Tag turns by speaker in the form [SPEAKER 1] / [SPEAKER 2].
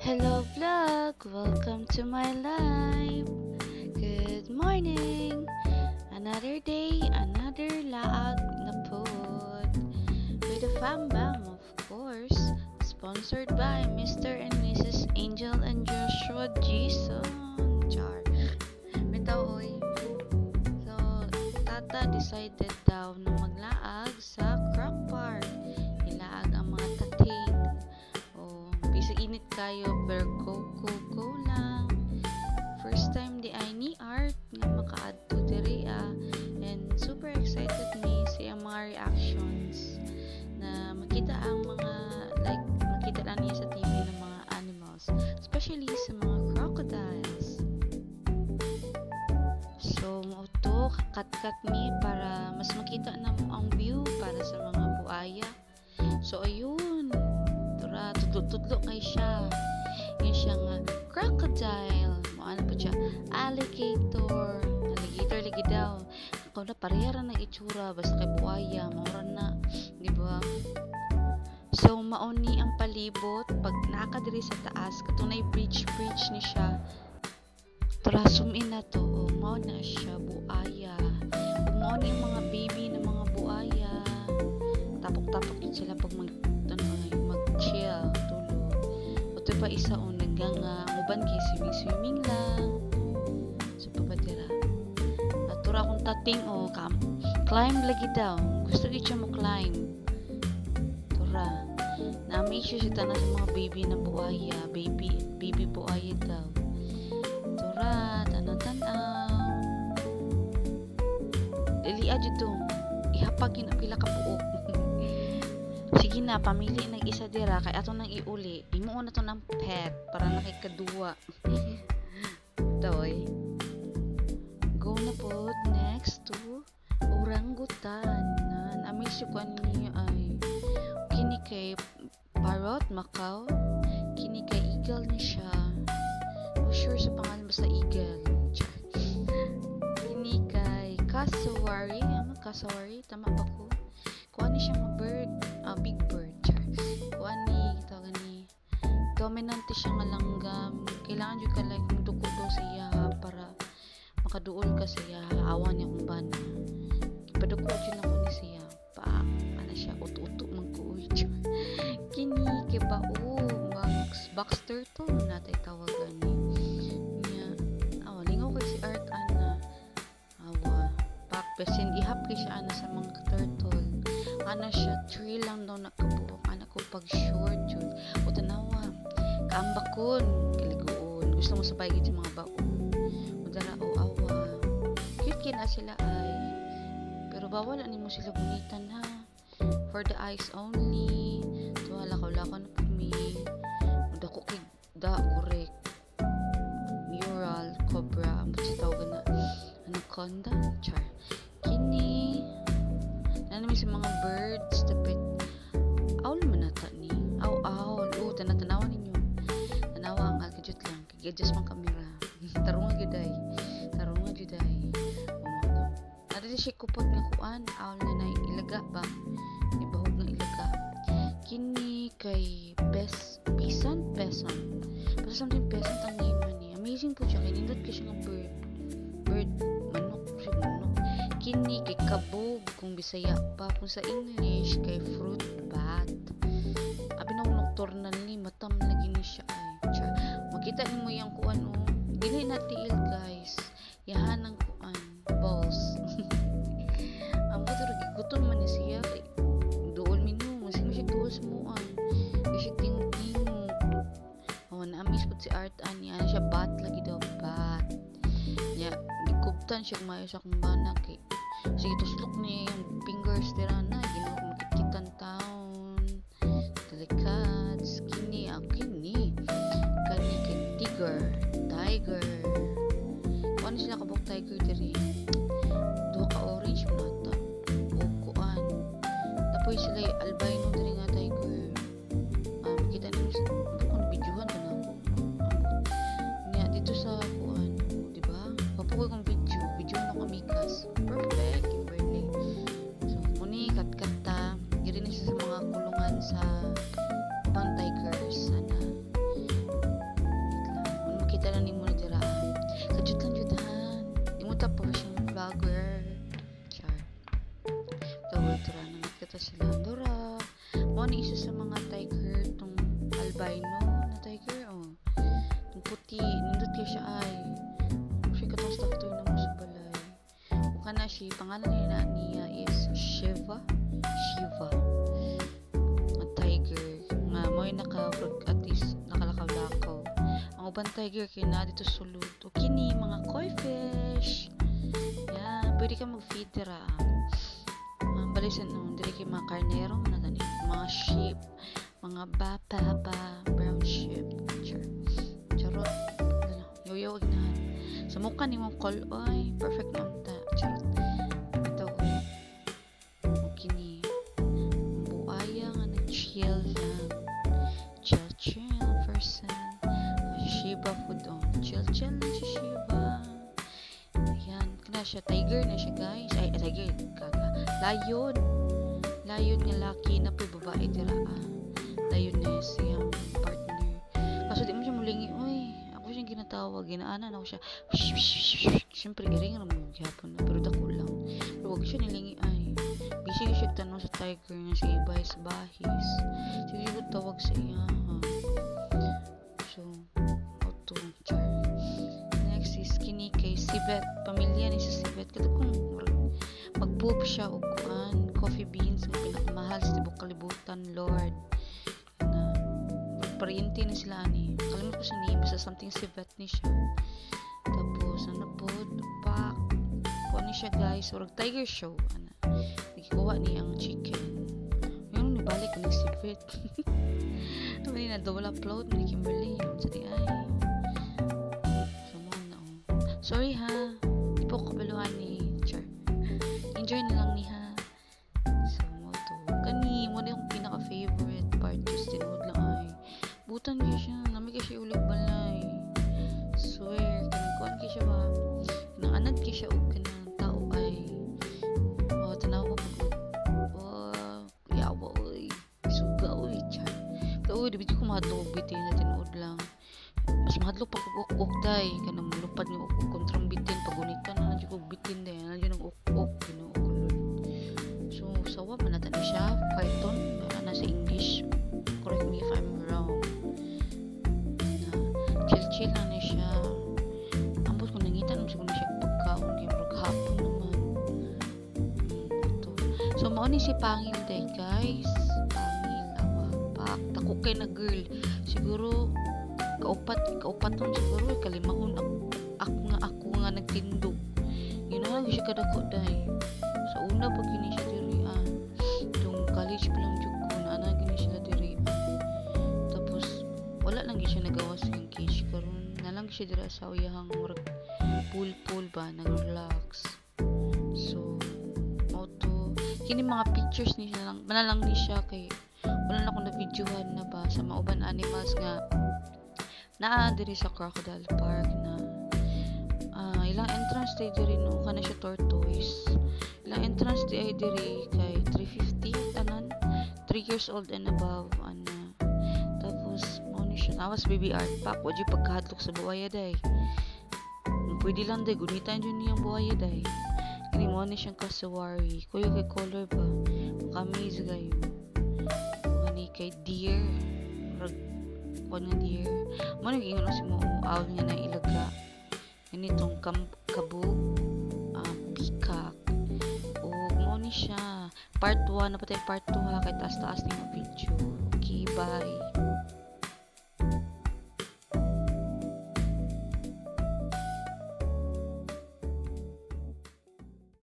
[SPEAKER 1] Hello vlog! Welcome to my life! Good morning! Another day, another laag na pod. With a fam-bam, of course. Sponsored by Mr. and Mrs. Angel and Joshua Jason. Char. Bitaw, oy. So, tata decided daw na maglaag sa Croc Park. Ilaag ang mga tating. Bisa init kayo, pero go lang. First time di ay ni Art nga maka-adto diri and super excited me sa mga reactions na makita ang mga makita lang niya sa TV ng mga animals, especially sa mga crocodiles. So mauto kat me para mas makita na mo ang view para sa mga buaya. So ayun, tudlo kay siya. Yun siya nga crocodile. Ano pa siya? Alligator lagi daw. Ako na parehara na itsura basta kay buhaya, maura na, di ba? So mauni ang palibot pag nakadiri sa taas, katunay bridge ni siya. Tara zoom in na to. Mao na siya buaya. Mao ni mga baby ng mga buaya. Tapok din sila pag mag-chill, tulog. Oto pa isa naganga uban kay swimming lang. So papadira. Atura akong tating climb lagi daw. Gusto gid siya mo climb. Tura. Na-make sure siya tanan sa mga baby na buaya, baby buaya daw. Tura, tanan-tanaw. Dili adyo dong. Ihapag yun ang pila ka buok. Sige na, pamili ng isa dira kay ato nang iuli. Imuon na to ng pet para nakikaduwa. Toy. Go na po next to orangutan. Na-amaze ko niyo ay kini kay parrot, macaw. Kini kay eagle ni siya. Oh, sure sa pangalan basta eagle. Kini kay cassowary. Cassowary, tama ba ko? Kuha ni siya mga bird, big bird. Kuha ni, tawag ni, dominante siya nga langgam. Kailangan yung kalay kung duko daw siya para makaduol ka siya. Awan niya kung bana. Ipaduko dyan ako ni siya. Ano siya, uto-uto magkuoy. Kini, kibao, box turtle natay tawagan ni. Lingaw kay si Art, Pesin ihap kay siya sa mga turtle. Siya, tree lang daw nakabuok. Ko pag short yun. O tanawa, kaambakon, kaliguon. Gusto mo sabay gid sa mga baon. O dara, awa. Cute na sila ay. Pero bawal ani mo sila gunitan ha. For the eyes only. So lakaw-lakaw na po mi. Dako kay correct. Mural, cobra, ang tawag na anaconda, char. Kini namin sa mga birds tapit owl man nata ni owl tanawan ninyo tanawa ang alkajut lang kag-adjust mang camera tarunga gyuday ada di siya kupot nga kuan owl na ilaga ba ibahog ng ilaga. Kini kay peasant basta something peasant ang name ni amazing po siya kay nindot ka siya ng bird manok. Kini kay kabog kung Bisaya pa, kung sa English kay fruit bat. Abi na nocturnal ni matam lagi ni siya ay. Makita nimo yang kuan dili na tiil guys. Yahan ang kuan balls. Ang motor gigutom man ni siya kay duol minu, masing siya duol mo siya tingog. Na-amaze po si Art ani siya bat lagi daw bat. Nya gikubtan siya mayo sa kung bana kay sige tuslok ni yung fingers dira na ginawa ko makikitan taon delicate kini kani kay tiger kuan sila kabok tiger diri duha ka orange mata o kuan tapoy sila albino diri nga tiger makita niyo sa kung videohan ka na nga dito sa kuan di ba papukoy kong video na kamikas perfect. So muni kat albino na tiger, oh. Yung puti, nindot kay siya ay. Siya katong stuff to na mo sa balay. O kana siya, pangalan niya is Shiva. Shiva. A tiger. Nga, mo'y at least, nakalakaw-lakaw. Ang uban tiger, kaya na dito sulod. O kini, mga koi fish. Yan, pwede ka mag-feed dira. Balisan nung, dili kay mga karnero, mga sheep, mga brown sheep. Charot. Yoyo, ignahan. Sa mukha ni mong koloy, perfect na unta. Charot. Ito, okay ni. Buaya nga nag-chill lang. Chill person. Shiba food on. Chill lang si Shiba. Ayan. Kana siya. Tiger na siya, guys. Ay, tiger. Lion. Lion nga laki na po babae tira. Lioness yung partner. Kaso di mo siya mulingi. Uy, ako siyang ginatawag. Ginaanan ako siya. Siyempre, iring naman gyapon na. Pero dako lang. Pero wag siya nilingi ay. Busy siya tanong sa tiger nga si Ibay sa bahis. Sige ko tawag sa iya. So, auto. Char. Next is kini kay Sibet. Pamilya ni sa Sibet. Kada kung mag-poop siya o kuan, coffee beans ang pinakamahal sa tibok kalibutan, Lord. Na pariente ni sila ni. Kalimut ko siya ni basta something Sibet ni siya. Tapos ano po, pak. Kuan ni siya, guys, urag tiger show ana. Nagikuha ni ang chicken. Yung nibalik ko ni Sibet. Naman na double upload ni Kimberly sa di ay. Sama na sorry ha. Di po ko kabaluan ni Char. Enjoy na lang niha. So, mo to. Kani, mo na yung pinaka-favorite part. Just tinood lang ay. Butan niya siya. Nami ka siya ulit balay. Swear. Kanang ka siya ba? Kanang anad ka siya o kanang tao ay. O, tanaw ko pag o, yawa oy. Suga oy. Chan. Pero oy, di ko mahadlok bitin na tinood lang. Mas mahadlok pag uk-uk day. Kanang mulupad niyo uk-uk kontrang bitin. Pagunitan na nandiyo kong bitin day. Nandiyo ng uk-uk. Sawa pa natin siya, Python, nasa English, correct me if I'm wrong. Chill lang na siya. Ambos kung nangitan mo siguro siya pagkaon, kaya maghapon naman. Ito. So, mauni si Pangil day, guys. Pangil, pak, takukay na girl. Siguro, kaupat tong siguro, kalimahon ako nga nagtindog. Ginawa siya kadako day. Sa una pag gini siya diri college pa lang jud ko na ana gini sila diri. Tapos wala lang gyud siya nagawas ng cage karon na lang siya dira sa uyahang murag pool ba nag-relax. So mo to kini mga pictures ni siya lang manalang ni siya kay wala na ko na videohan na ba sa mauban animals nga naa diri sa Crocodile Park na ilang entrance day diri no kana siya tortoise. Ilang entrance day ay diri kay 350 tanan 3 years old and above ana. Tapos mo ni siya nawas baby art pack wa jud pagkahadlok sa buhaya day. Pwede lang day gunitan jud niyang buhaya day. Kini mo ni siyang kasawari. Kuyo kay color ba. Kami gayo. Kani kay deer. Kuan nga deer. Mo ni ingon si mo aw niya na ilaga. Ganitong kabog, peacock, o mo ni siya. Part 1, napatay part 2 ha, kay taas-taas ni mga video. Okay, bye.